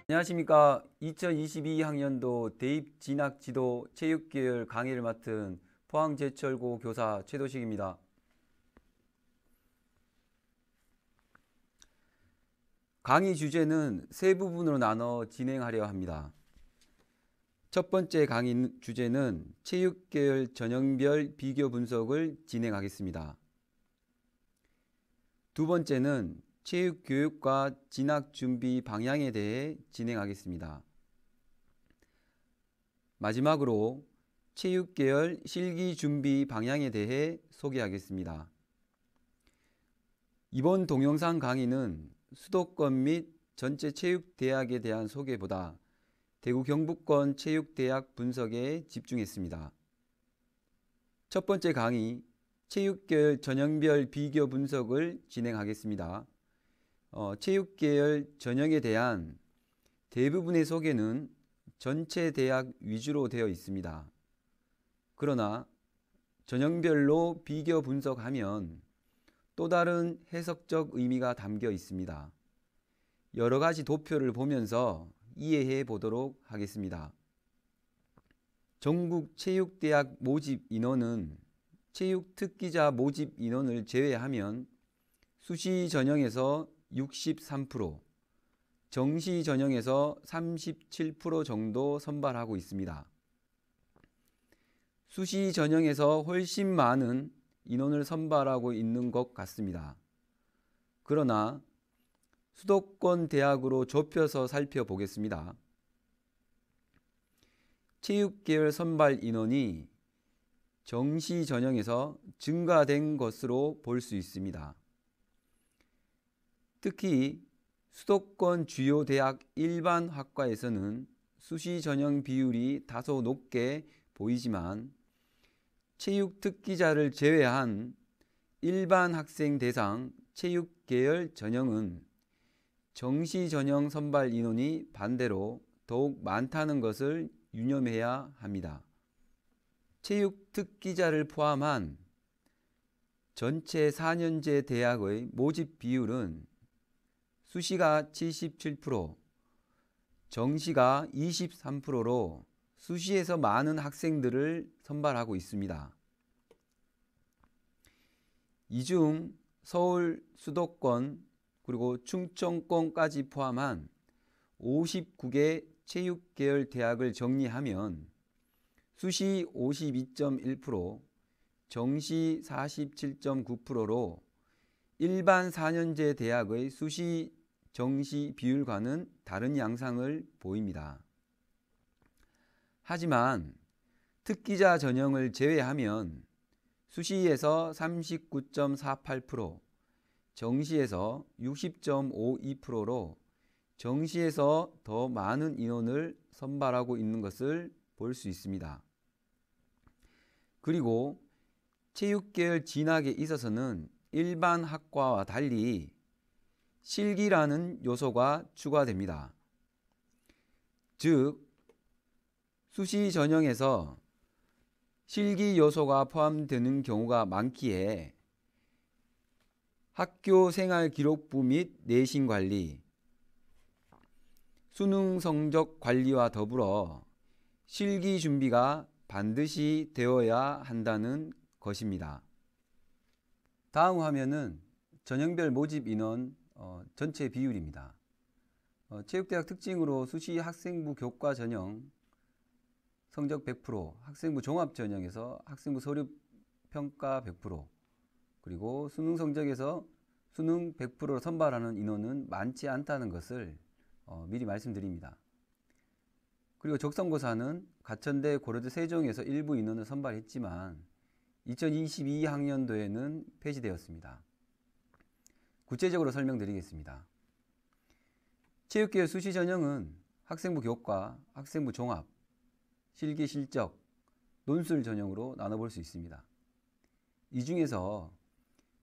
안녕하십니까. 2022학년도 대입 진학 지도 체육계열 강의를 맡은 포항제철고 교사 최도식입니다. 강의 주제는 세 부분으로 나눠 진행하려 합니다. 첫 번째 강의 주제는 체육계열 전형별 비교 분석을 진행하겠습니다. 두 번째는 체육교육과 진학준비 방향에 대해 진행하겠습니다. 마지막으로 체육계열 실기준비 방향에 대해 소개하겠습니다. 이번 동영상 강의는 수도권 및 전체 체육대학에 대한 소개보다 대구 경북권 체육대학 분석에 집중했습니다. 첫 번째 강의, 체육계열 전형별 비교 분석을 진행하겠습니다. 체육계열 전형에 대한 대부분의 소개는 전체 대학 위주로 되어 있습니다. 그러나 전형별로 비교 분석하면 또 다른 해석적 의미가 담겨 있습니다. 여러 가지 도표를 보면서 이해해 보도록 하겠습니다. 전국 체육대학 모집 인원은 체육특기자 모집 인원을 제외하면 수시 전형에서 63%, 정시 전형에서 37% 정도 선발하고 있습니다. 수시 전형에서 훨씬 많은 인원을 선발하고 있는 것 같습니다. 그러나 수도권 대학으로 좁혀서 살펴보겠습니다. 체육계열 선발 인원이 정시 전형에서 증가된 것으로 볼 수 있습니다. 특히 수도권 주요 대학 일반 학과에서는 수시 전형 비율이 다소 높게 보이지만 체육 특기자를 제외한 일반 학생 대상 체육 계열 전형은 정시 전형 선발 인원이 반대로 더욱 많다는 것을 유념해야 합니다. 체육 특기자를 포함한 전체 4년제 대학의 모집 비율은 수시가 77%, 정시가 23%로 수시에서 많은 학생들을 선발하고 있습니다. 이 중 서울 수도권 그리고 충청권까지 포함한 59개 체육계열 대학을 정리하면 수시 52.1%, 정시 47.9%로 일반 4년제 대학의 수시 정시 비율과는 다른 양상을 보입니다. 하지만 특기자 전형을 제외하면 수시에서 39.48%, 정시에서 60.52%로 정시에서 더 많은 인원을 선발하고 있는 것을 볼 수 있습니다. 그리고 체육계열 진학에 있어서는 일반 학과와 달리 실기라는 요소가 추가됩니다. 즉, 수시 전형에서 실기 요소가 포함되는 경우가 많기에 학교 생활 기록부 및 내신 관리, 수능 성적 관리와 더불어 실기 준비가 반드시 되어야 한다는 것입니다. 다음 화면은 전형별 모집 인원 전체 비율입니다. 체육대학 특징으로 수시 학생부 교과 전형 성적 100%, 학생부 종합 전형에서 학생부 서류 평가 100%, 그리고 수능 성적에서 수능 100%로 선발하는 인원은 많지 않다는 것을 미리 말씀드립니다. 그리고 적성고사는 가천대, 고려대, 세종에서 일부 인원을 선발했지만 2022학년도에는 폐지되었습니다. 구체적으로 설명드리겠습니다. 체육계열 수시 전형은 학생부 교과, 학생부 종합, 실기 실적, 논술 전형으로 나눠볼 수 있습니다. 이 중에서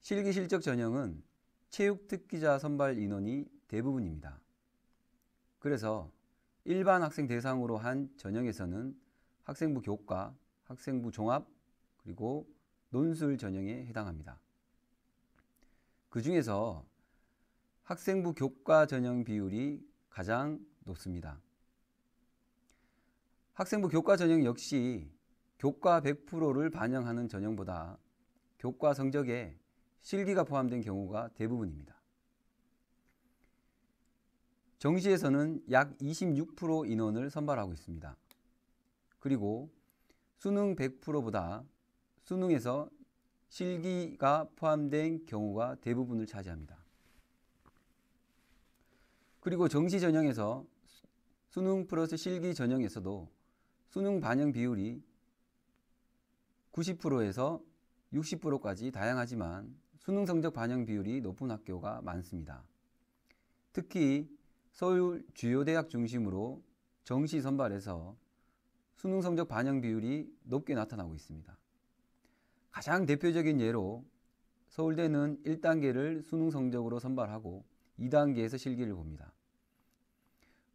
실기 실적 전형은 체육 특기자 선발 인원이 대부분입니다. 그래서 일반 학생 대상으로 한 전형에서는 학생부 교과, 학생부 종합, 그리고 논술 전형에 해당합니다. 그 중에서 학생부 교과 전형 비율이 가장 높습니다. 학생부 교과 전형 역시 교과 100%를 반영하는 전형보다 교과 성적에 실기가 포함된 경우가 대부분입니다. 정시에서는 약 26% 인원을 선발하고 있습니다. 그리고 수능 100%보다 수능에서 실기가 포함된 경우가 대부분을 차지합니다. 그리고 정시 전형에서 수능 플러스 실기 전형에서도 수능 반영 비율이 90%에서 60%까지 다양하지만 수능 성적 반영 비율이 높은 학교가 많습니다. 특히 서울 주요 대학 중심으로 정시 선발에서 수능 성적 반영 비율이 높게 나타나고 있습니다. 가장 대표적인 예로 서울대는 1단계를 수능 성적으로 선발하고 2단계에서 실기를 봅니다.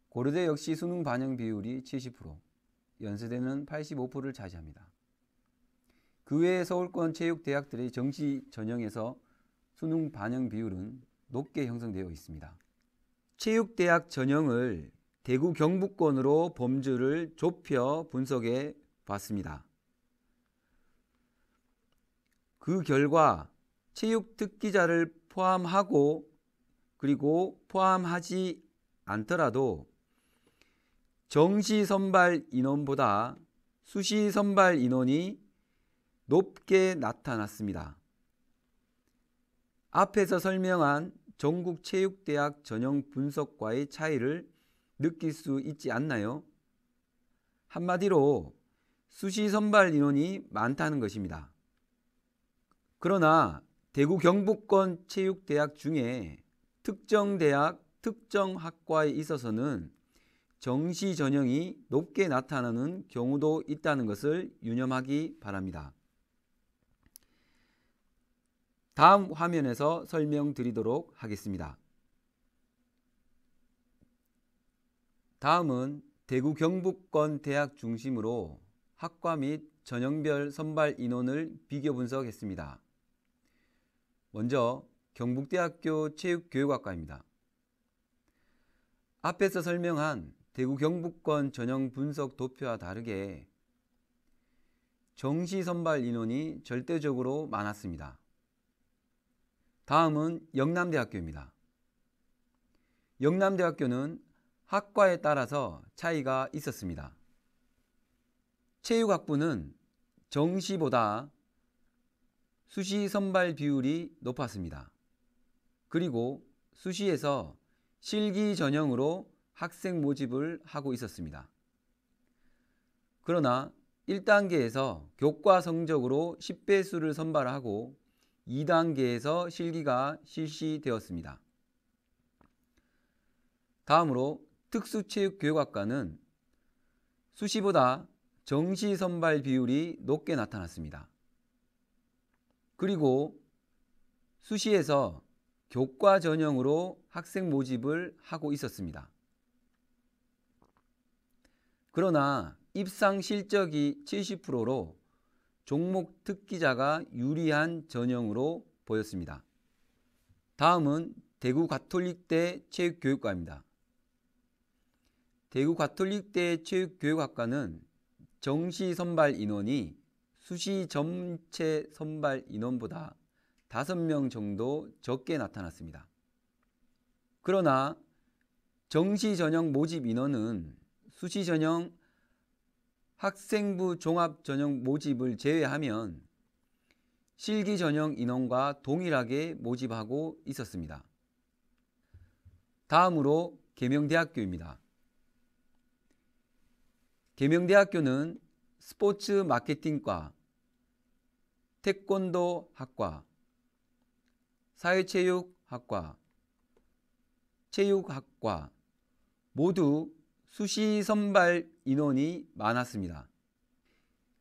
고려대 역시 수능 반영 비율이 70%, 연세대는 85%를 차지합니다. 그 외에 서울권 체육대학들의 정시 전형에서 수능 반영 비율은 높게 형성되어 있습니다. 체육대학 전형을 대구 경북권으로 범주를 좁혀 분석해 봤습니다. 그 결과 체육 특기자를 포함하고 그리고 포함하지 않더라도 정시 선발 인원보다 수시 선발 인원이 높게 나타났습니다. 앞에서 설명한 전국체육대학 전형 분석과의 차이를 느낄 수 있지 않나요? 한마디로 수시 선발 인원이 많다는 것입니다. 그러나 대구 경북권 체육대학 중에 특정 대학, 특정 학과에 있어서는 정시 전형이 높게 나타나는 경우도 있다는 것을 유념하기 바랍니다. 다음 화면에서 설명드리도록 하겠습니다. 다음은 대구 경북권 대학 중심으로 학과 및 전형별 선발 인원을 비교 분석했습니다. 먼저 경북대학교 체육교육학과입니다. 앞에서 설명한 대구 경북권 전형 분석 도표와 다르게 정시 선발 인원이 절대적으로 많았습니다. 다음은 영남대학교입니다. 영남대학교는 학과에 따라서 차이가 있었습니다. 체육학부는 정시보다 수시 선발 비율이 높았습니다. 그리고 수시에서 실기 전형으로 학생 모집을 하고 있었습니다. 그러나 1단계에서 교과 성적으로 10배수를 선발하고 2단계에서 실기가 실시되었습니다. 다음으로 특수체육교육학과는 수시보다 정시 선발 비율이 높게 나타났습니다. 그리고 수시에서 교과 전형으로 학생 모집을 하고 있었습니다. 그러나 입상 실적이 70%로 종목 특기자가 유리한 전형으로 보였습니다. 다음은 대구 가톨릭대 체육교육과입니다. 대구 가톨릭대 체육교육학과는 정시 선발 인원이 수시 전체 선발 인원보다 5명 정도 적게 나타났습니다. 그러나 정시 전형 모집 인원은 수시 전형 학생부 종합 전형 모집을 제외하면 실기 전형 인원과 동일하게 모집하고 있었습니다. 다음으로 계명대학교입니다. 계명대학교는 스포츠 마케팅과, 태권도 학과, 사회체육학과, 체육학과 모두 수시 선발 인원이 많았습니다.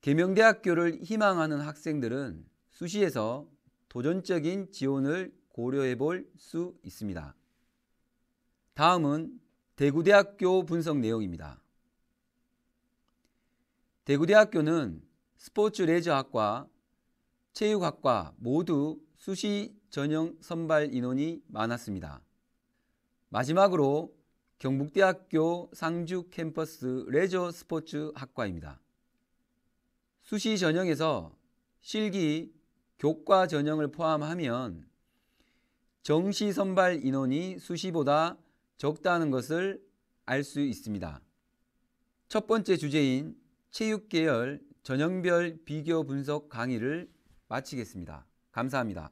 계명대학교를 희망하는 학생들은 수시에서 도전적인 지원을 고려해 볼 수 있습니다. 다음은 대구대학교 분석 내용입니다. 대구대학교는 스포츠 레저학과, 체육학과 모두 수시 전형 선발 인원이 많았습니다. 마지막으로 경북대학교 상주 캠퍼스 레저 스포츠 학과입니다. 수시 전형에서 실기, 교과 전형을 포함하면 정시 선발 인원이 수시보다 적다는 것을 알 수 있습니다. 첫 번째 주제인 체육계열 전형별 비교 분석 강의를 마치겠습니다. 감사합니다.